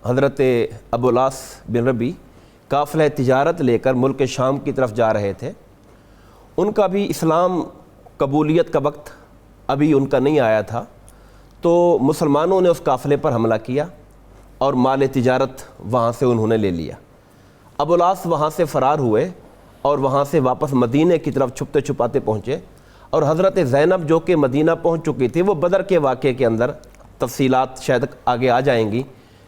حضرت ابو العاص بن ربی قافلہ تجارت لے کر ملک شام کی طرف جا رہے تھے. ان کا بھی اسلام قبولیت کا وقت ابھی ان کا نہیں آیا تھا، تو مسلمانوں نے اس قافلے پر حملہ کیا اور مال تجارت وہاں سے انہوں نے لے لیا. ابو العاص وہاں سے فرار ہوئے اور وہاں سے واپس مدینہ کی طرف چھپتے چھپاتے پہنچے، اور حضرت زینب جو کہ مدینہ پہنچ چکی تھی، وہ بدر کے واقعے کے اندر تفصیلات شاید آگے آ جائیں گی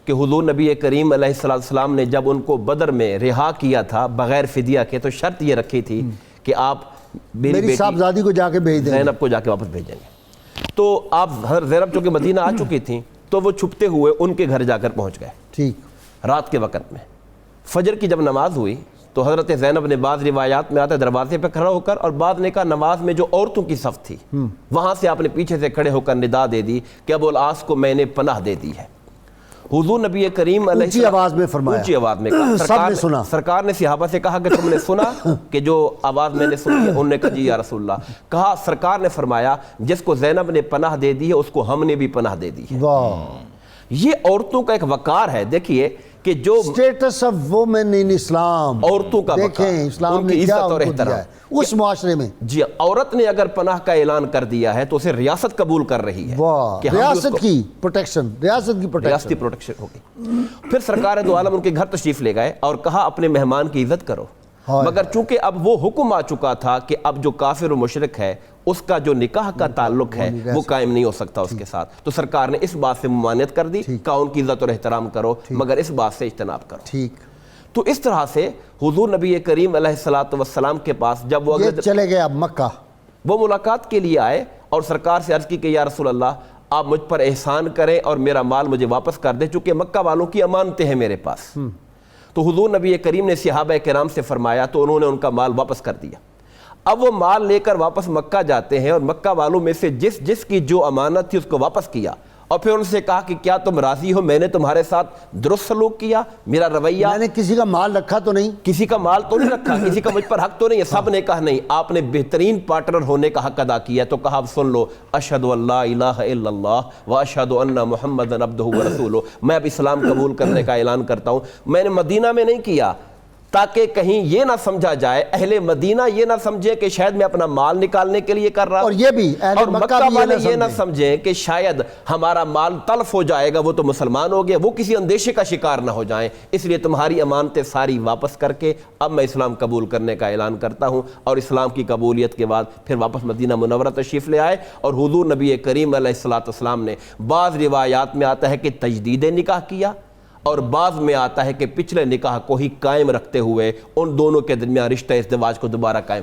کہ حضور نبی کریم علیہ السلام نے جب ان کو بدر میں رہا کیا تھا بغیر فدیہ کے، تو شرط یہ رکھی تھی کہ آپ میری صاحبزادی کو جا کے بھیج دیں، زینب کو جا کے واپس بھیجیں گے. تو آپ زینب چونکہ مدینہ آ چکی تھیں تو وہ چھپتے ہوئے ان کے گھر جا کر پہنچ گئے. ٹھیک رات کے وقت میں فجر کی جب نماز ہوئی تو حضرت زینب نے، بعض روایات میں آتا ہے دروازے پہ کھڑا ہو کر، اور بعض نے کہا نماز میں جو عورتوں کی صف تھی وہاں سے آپ نے پیچھے سے کھڑے ہو کر ندا دے دی کہ ابو العاص کو میں نے پناہ دے دی ہے. حضور نبی کریم علیہ اونچی آواز میں فرمایا، اونچی آواز میں سب نے سنا. سرکار نے صحابہ سے کہا کہ تم نے سنا کہ جو آواز میں نے سنی ہے؟ انہوں نے کہا جی یا رسول اللہ. کہا سرکار نے فرمایا جس کو زینب نے پناہ دے دی ہے اس کو ہم نے بھی پناہ دے دی ہے. یہ عورتوں کا ایک وقار ہے. دیکھیے کہ جو اسٹیٹس آف وومن ان اسلام، عورتوں کا دیکھیں اسلام نے کیا ان کو دیا ہے اس معاشرے میں. جی عورت نے اگر پناہ کا اعلان کر دیا ہے تو اسے ریاست قبول کر رہی ہے. ریاست کی پروٹیکشن، ریاستی پروٹیکشن ہوگی. پھر سرکار دو عالم ان کے گھر تشریف لے گئے اور کہا اپنے مہمان کی عزت کرو، مگر چونکہ اب وہ حکم آ چکا تھا کہ اب جو کافر و مشرک ہے اس کا جو نکاح کا تعلق ہے وہ قائم نہیں ہو سکتا اس کے ساتھ، تو سرکار نے اس بات سے ممانعت کر دی کہ ان کی عزت اور احترام کرو مگر اس بات سے اجتناب کرو. ٹھیک. تو اس طرح سے حضور نبی کریم علیہ السلام کے پاس جب وہ چلے گئے اب مکہ، وہ ملاقات کے لیے آئے اور سرکار سے عرض کی کہ یا رسول اللہ آپ مجھ پر احسان کریں اور میرا مال مجھے واپس کر دیں، چونکہ مکہ والوں کی امانتیں ہیں میرے پاس. تو حضور نبی کریم نے صحابہ کرام سے فرمایا تو انہوں نے ان کا مال واپس کر دیا. اب وہ مال لے کر واپس مکہ جاتے ہیں اور مکہ والوں میں سے جس کی جو امانت تھی اس کو واپس کیا، اور پھر ان سے کہا کہ کیا تم راضی ہو، میں نے تمہارے ساتھ درست سلوک کیا، میرا رویہ، میں نے کسی کا مال رکھا تو نہیں، کسی کا مال تو نہیں رکھا، کسی کا مجھ پر حق تو نہیں ہے. سب نے کہا نہیں، آپ نے بہترین پارٹنر ہونے کا حق ادا کیا. تو کہا اب سن لو، اشہد ان لا الہ الا اللہ و اشہد ان محمدا عبدہ و رسولہ. میں اب اسلام قبول کرنے کا اعلان کرتا ہوں. میں نے مدینہ میں نہیں کیا تاکہ کہیں یہ نہ سمجھا جائے، اہل مدینہ یہ نہ سمجھے کہ شاید میں اپنا مال نکالنے کے لیے کر رہا ہوں، اور یہ بھی اور مکہ والے یہ نہ سمجھیں کہ شاید ہمارا مال تلف ہو جائے گا، وہ تو مسلمان ہو گئے، وہ کسی اندیشے کا شکار نہ ہو جائیں. اس لیے تمہاری امانتیں ساری واپس کر کے اب میں اسلام قبول کرنے کا اعلان کرتا ہوں. اور اسلام کی قبولیت کے بعد پھر واپس مدینہ منورہ تشریف لے آئے. اور حضور نبی کریم علیہ السلام نے، بعض روایات میں آتا ہے کہ تجدید نکاح کیا، اور بعض میں آتا ہے کہ پچھلے نکاح کو ہی قائم رکھتے ہوئے ان دونوں کے درمیان رشتہ ازدواج کو دوبارہ قائم